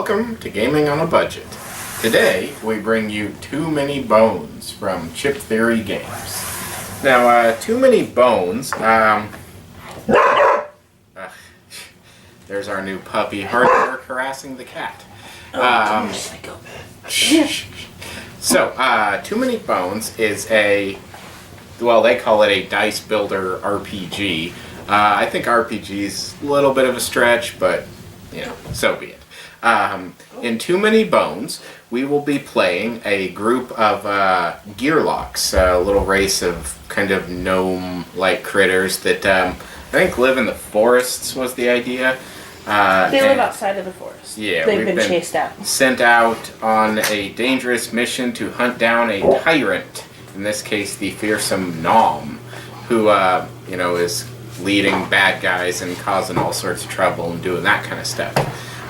welcome to Gaming on a Budget. Today we bring you Too Many Bones from Chip Theory Games. Now, Too Many Bones, there's our new puppy hard work harassing the cat. Too Many Bones is a, well, they call it a dice builder RPG. I think RPG is a little bit of a stretch, but, you know, so be it. In Too Many Bones, we will be playing a group of gearlocks, a little race of kind of gnome-like critters that I think live in the forests was the idea. They live outside of the forest. Yeah, They've been chased out. Sent out on a dangerous mission to hunt down a tyrant. In this case, the fearsome Nom, who is leading bad guys and causing all sorts of trouble and doing that kind of stuff.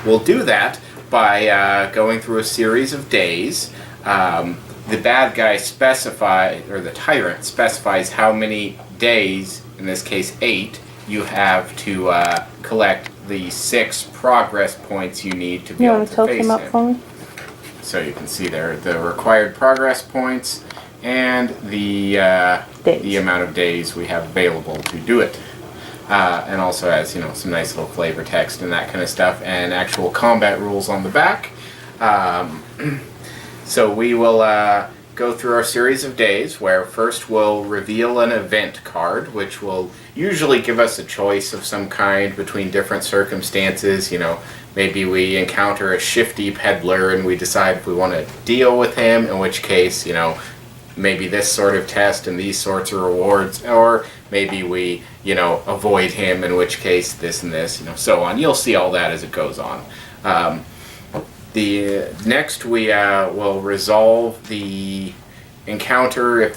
We'll do that by going through a series of days. The bad guy the tyrant specifies how many days, in this case 8, you have to collect the 6 progress points you need to be able to face him. You want to tilt him up for me? So you can see there the required progress points and the amount of days we have available to do it. And also has, some nice little flavor text and that kind of stuff, and actual combat rules on the back. So we will go through our series of days, where first we'll reveal an event card, which will usually give us a choice of some kind between different circumstances. Maybe we encounter a shifty peddler and we decide if we want to deal with him, in which case, maybe this sort of test and these sorts of rewards, or maybe we, avoid him, in which case this and this, so on. You'll see all that as it goes on. Next we will resolve the encounter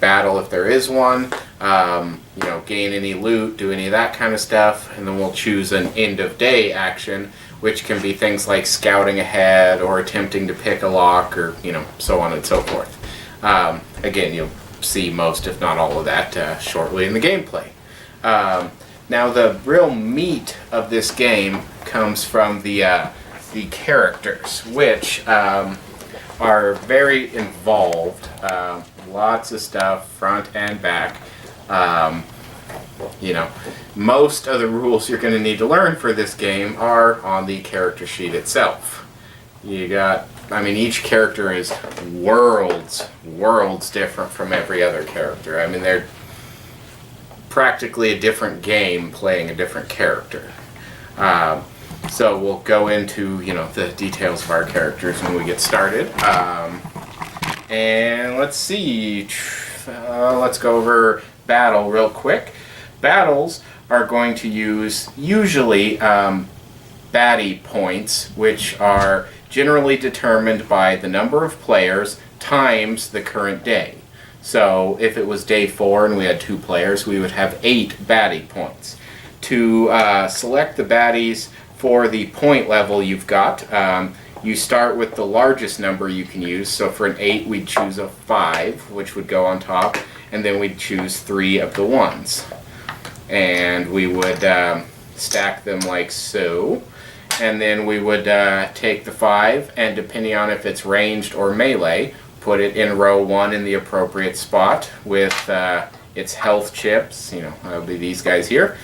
battle if there is one, gain any loot, do any of that kind of stuff, and then we'll choose an end of day action, which can be things like scouting ahead or attempting to pick a lock, or so on and so forth. Again, you'll see most, if not all of that, shortly in the gameplay. Now, the real meat of this game comes from the characters, which are very involved. Lots of stuff, front and back. Most of the rules you're going to need to learn for this game are on the character sheet itself. Each character is worlds different from every other character. They're practically a different game playing a different character. So we'll go into, the details of our characters when we get started. And let's see. Let's go over battle real quick. Battles are going to use usually baddie points, which are generally determined by the number of players times the current day. So if it was day 4 and we had 2 players, we would have 8 baddie points. To select the baddies for the point level you've got, you start with the largest number you can use. So for an 8, we'd choose a 5, which would go on top, and then we'd choose 3 of the 1s. And we would stack them like so. And then we would take the 5, and depending on if it's ranged or melee, put it in row 1 in the appropriate spot with its health chips, that'll be these guys here,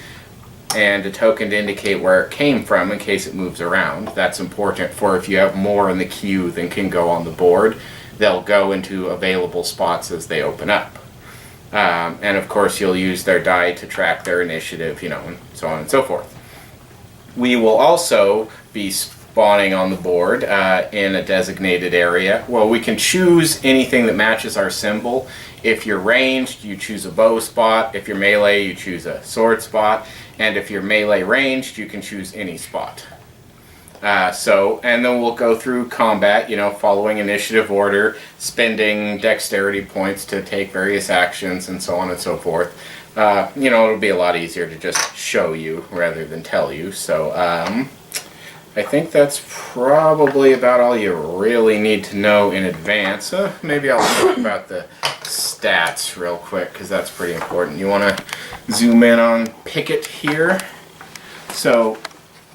and a token to indicate where it came from in case it moves around. That's important for if you have more in the queue than can go on the board. They'll go into available spots as they open up. And of course you'll use their die to track their initiative, and so on and so forth. We will also be spawning on the board in a designated area. Well, we can choose anything that matches our symbol. If you're ranged, you choose a bow spot. If you're melee, you choose a sword spot. And if you're melee ranged, you can choose any spot. And then we'll go through combat, following initiative order, spending dexterity points to take various actions, and so on and so forth. It'll be a lot easier to just show you rather than tell you. So, I think that's probably about all you really need to know in advance. Maybe I'll talk about the stats real quick, because that's pretty important. You want to zoom in on Pickett here. So,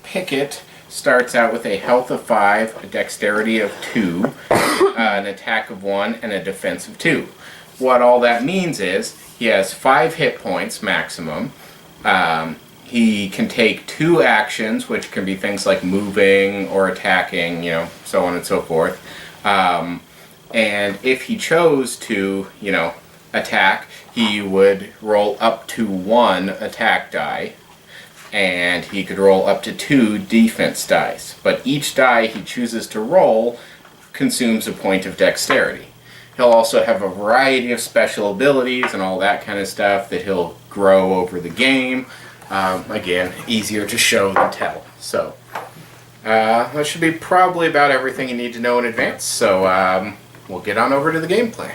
Pickett starts out with a health of 5, a dexterity of 2, an attack of 1, and a defense of 2. What all that means is he has 5 hit points maximum. He can take 2 actions, which can be things like moving or attacking, so on and so forth. And if he chose to, attack, he would roll up to 1 attack die, and he could roll up to 2 defense dice. But each die he chooses to roll consumes a point of dexterity. He'll also have a variety of special abilities and all that kind of stuff that he'll grow over the game. Again, easier to show than tell. So, that should be probably about everything you need to know in advance. So, we'll get on over to the gameplay.